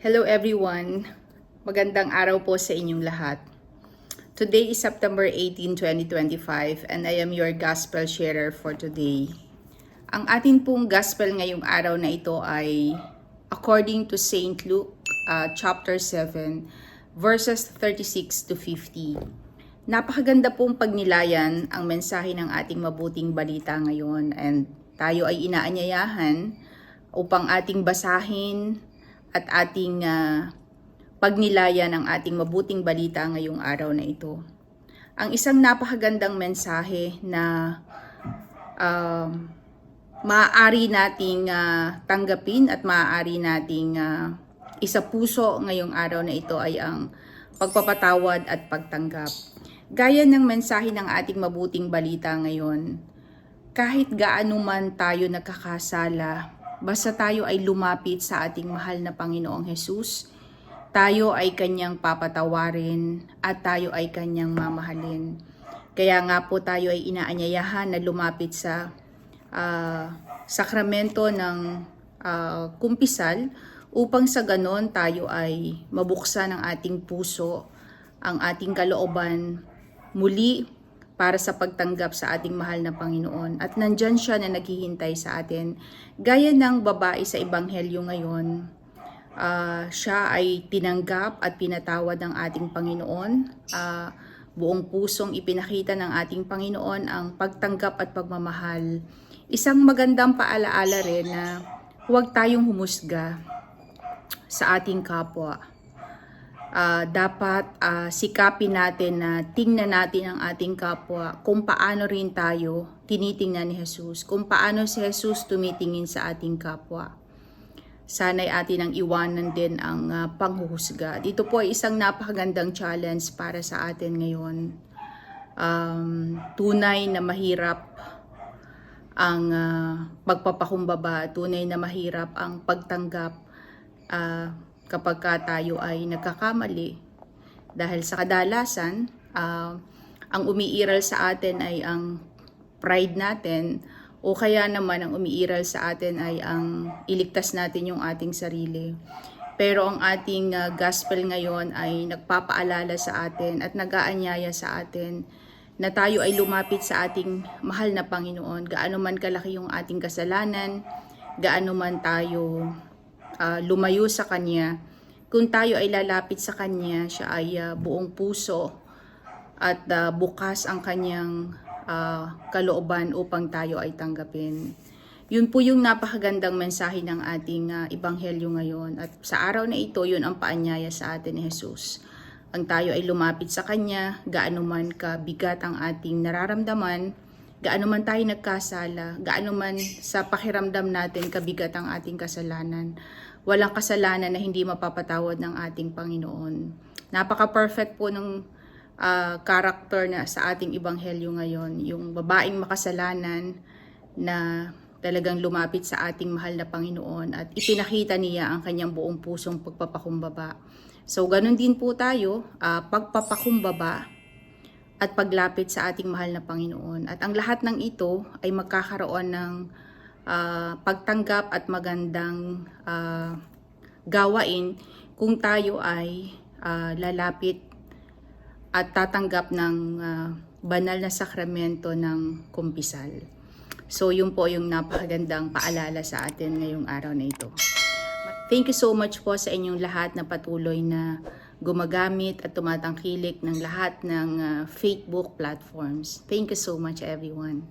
Hello everyone! Magandang araw po sa inyong lahat. Today is September 18, 2025 and I am your Gospel Sharer for today. Ang atin pong Gospel ngayong araw na ito ay according to St. Luke chapter 7 verses 36 to 50. Napakaganda pong pagnilayan ang mensahe ng ating mabuting balita ngayon and tayo ay inaanyayahan upang ating basahin at ating pagnilayan ng ating mabuting balita ngayong araw na ito. Ang isang napakagandang mensahe na maaari nating tanggapin at maaari nating isapuso ngayong araw na ito ay ang pagpapatawad at pagtanggap. Gaya ng mensahe ng ating mabuting balita ngayon, kahit gaano man tayo nagkakasala, basta tayo ay lumapit sa ating mahal na Panginoong Hesus, tayo ay Kanyang papatawarin at tayo ay Kanyang mamahalin. Kaya nga po tayo ay inaanyayahan na lumapit sa sakramento ng kumpisal upang sa ganon tayo ay mabuksan ang ating puso, ang ating kalooban muli para sa pagtanggap sa ating mahal na Panginoon. At nandyan siya na naghihintay sa atin. Gaya ng babae sa Ebanghelyo ngayon, siya ay tinanggap at pinatawad ng ating Panginoon. Buong pusong ipinakita ng ating Panginoon ang pagtanggap at pagmamahal. Isang magandang paalaala rin na huwag tayong humusga sa ating kapwa. Dapat sikapin natin na tingnan natin ang ating kapwa kung paano rin tayo tinitingnan ni Jesus, kung paano si Jesus tumitingin sa ating kapwa. Sana'y atin ang iwanan din ang panghuhusga. Dito po ay isang napakagandang challenge para sa atin ngayon. Tunay na mahirap ang pagpapakumbaba, tunay na mahirap ang pagtanggap kapag tayo ay nagkakamali. Dahil sa kadalasan, ang umiiral sa atin ay ang pride natin o kaya naman ang umiiral sa atin ay ang iligtas natin yung ating sarili. Pero ang ating gospel ngayon ay nagpapaalala sa atin at nag-aanyaya sa atin na tayo ay lumapit sa ating mahal na Panginoon. Gaano man kalaki yung ating kasalanan, gaano man tayo lumayo sa Kanya, kung tayo ay lalapit sa Kanya, siya ay buong puso at bukas ang Kanyang kalooban upang tayo ay tanggapin. Yun po yung napakagandang mensahe ng ating Ebanghelyo ngayon. At sa araw na ito, yun ang paanyaya sa atin ni Jesus. Ang tayo ay lumapit sa Kanya, gaano man kabigat ang ating nararamdaman, gaano man tayo nagkasala, gaano man sa pakiramdam natin kabigat ang ating kasalanan. Walang kasalanan na hindi mapapatawad ng ating Panginoon. Napaka-perfect po ng character na sa ating Ebanghelyo ngayon. Yung babaeng makasalanan na talagang lumapit sa ating mahal na Panginoon at ipinakita niya ang kanyang buong pusong pagpapakumbaba. So, ganun din po tayo, pagpapakumbaba at paglapit sa ating mahal na Panginoon. At ang lahat ng ito ay magkakaroon ng pagtanggap at magandang gawain kung tayo ay lalapit at tatanggap ng banal na sakramento ng kumpisal. So yun po yung napakagandang paalala sa atin ngayong araw na ito. Thank you so much po sa inyong lahat na patuloy na gumagamit at tumatangkilik ng lahat ng Facebook platforms. Thank you so much everyone.